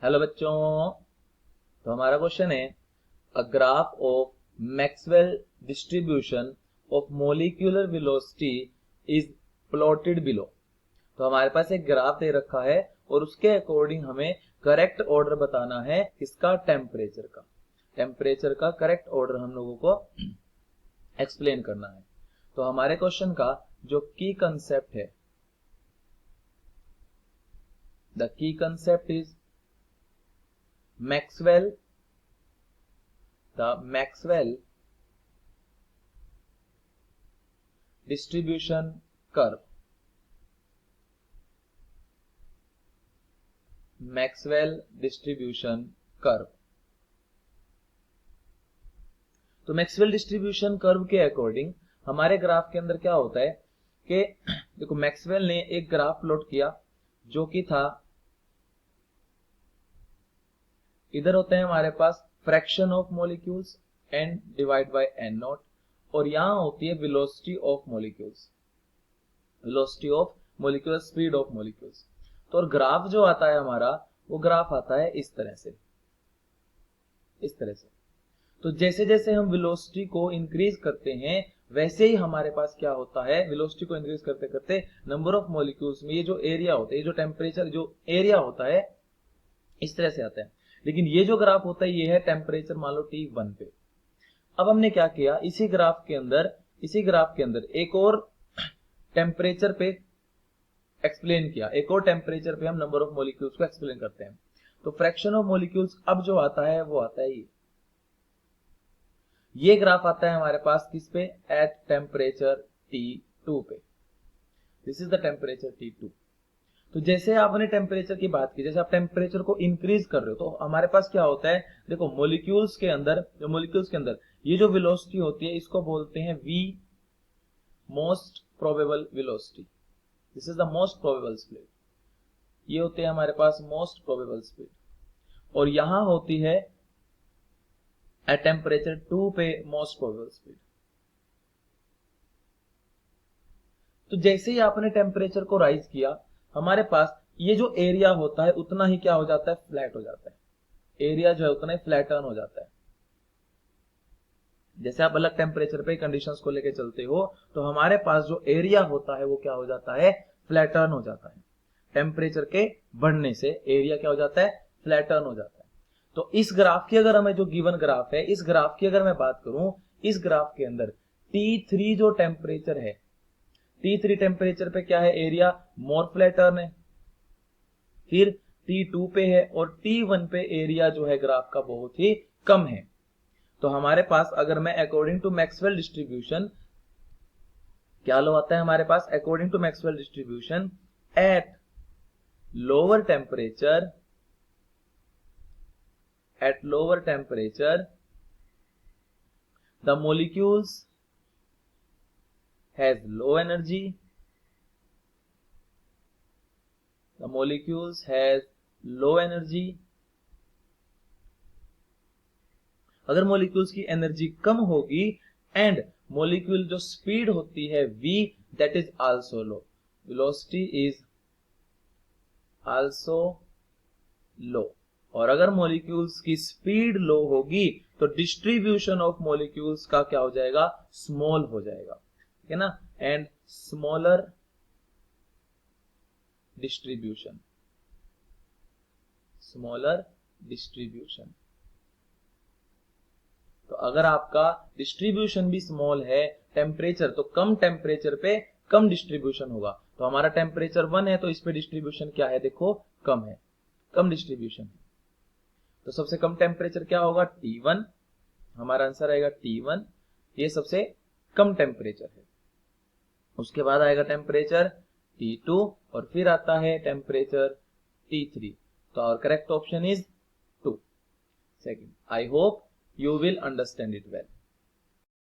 Hello बच्चों, तो हमारा क्वेश्चन है a graph of Maxwell distribution of molecular velocity is plotted below. तो हमारे पास एक ग्राफ दे रखा है और उसके अकॉर्डिंग हमें करेक्ट ऑर्डर बताना है किसका, टेम्परेचर का करेक्ट ऑर्डर हम लोगों को एक्सप्लेन करना है। तो हमारे क्वेश्चन का जो की कंसेप्ट है, the key concept is Maxwell distribution curve. Maxwell distribution curve. तो मैक्सवेल डिस्ट्रीब्यूशन कर्व के अकॉर्डिंग हमारे ग्राफ के अंदर क्या होता है कि देखो, मैक्सवेल ने एक ग्राफ प्लॉट किया जो कि था, इधर होते हैं हमारे पास fraction of molecules and divide by N naught, और यहां होती है velocity of molecules, speed of molecules. तो और ग्राफ जो आता है हमारा, वो ग्राफ आता है इस तरह से। तो जैसे जैसे हम वेलोसिटी को इंक्रीज करते हैं वैसे ही हमारे पास क्या होता है, वेलोसिटी को इंक्रीज करते करते नंबर ऑफ मॉलिक्यूल्स में ये जो एरिया होता है, ये जो टेम्परेचर जो एरिया होता है, इस तरह से आता है। लेकिन ये जो ग्राफ होता है ये है टेम्परेचर मान लो T1 पे। अब हमने क्या किया, इसी ग्राफ के अंदर एक और टेम्परेचर पे एक्सप्लेन किया, एक और टेम्परेचर पे हम नंबर ऑफ मॉलिक्यूल्स को एक्सप्लेन करते हैं। तो फ्रैक्शन ऑफ मॉलिक्यूल्स अब जो आता है वो आता है ये ग्राफ आता है हमारे पास किस पे, एट टेम्परेचर T2 पे। This is the temperature T2। तो जैसे आपने टेम्परेचर की बात की, जैसे आप टेम्परेचर को इंक्रीज कर रहे हो तो हमारे पास क्या होता है, देखो मॉलिक्यूल्स के अंदर ये जो वेलोसिटी होती है इसको बोलते हैं v most probable velocity. This is the most probable speed. ये होते हैं हमारे पास मोस्ट प्रोबेबल स्पीड, और यहां होती है एट टेम्परेचर 2 पे मोस्ट प्रोबेबल स्पीड। तो जैसे ही आपने टेम्परेचर को राइज किया, हमारे पास ये जो एरिया होता है उतना ही क्या हो जाता है, फ्लैट हो जाता है। एरिया जो है उतना ही फ्लैटन हो जाता है। जैसे आप अलग टेम्परेचर पे कंडीशंस को लेके चलते हो तो हमारे पास जो एरिया होता है वो क्या हो जाता है, फ्लैटन हो जाता है। टेम्परेचर के बढ़ने से एरिया क्या हो जाता है, फ्लैटन हो जाता है। तो इस ग्राफ की अगर हमें जो गिवन ग्राफ है, इस ग्राफ की अगर मैं बात करूं, इस ग्राफ के अंदर T3 जो टेम्परेचर है, T3 टेम्परेचर पे क्या है, एरिया मोर फ्लैटन है। फिर T2 पे है और T1 पे एरिया जो है ग्राफ का बहुत ही कम है। तो हमारे पास अगर मैं अकॉर्डिंग टू मैक्सवेल डिस्ट्रीब्यूशन क्या लो आता है हमारे पास, according to Maxwell distribution at lower temperature the molecules has low energy, अगर मॉलिक्यूल्स की एनर्जी कम होगी एंड मॉलिक्यूल जो स्पीड होती है v, that is also low, velocity is also low. और अगर मॉलिक्यूल्स की स्पीड लो होगी तो डिस्ट्रीब्यूशन ऑफ मॉलिक्यूल्स का क्या हो जाएगा, स्मॉल हो जाएगा, ठीक है ना। एंड स्मॉलर डिस्ट्रीब्यूशन, तो अगर आपका डिस्ट्रीब्यूशन भी स्मॉल है टेम्परेचर, तो कम टेम्परेचर पे कम डिस्ट्रीब्यूशन होगा। तो हमारा टेम्परेचर 1 है तो इस पे डिस्ट्रीब्यूशन क्या है, देखो कम है, कम डिस्ट्रीब्यूशन है। तो सबसे कम टेम्परेचर क्या होगा, T1। हमारा आंसर आएगा T1, ये सबसे कम टेम्परेचर है। उसके बाद आएगा टेम्परेचर T2 और फिर आता है टेम्परेचर T3। तो our correct option is 2, second. I hope you will understand it well.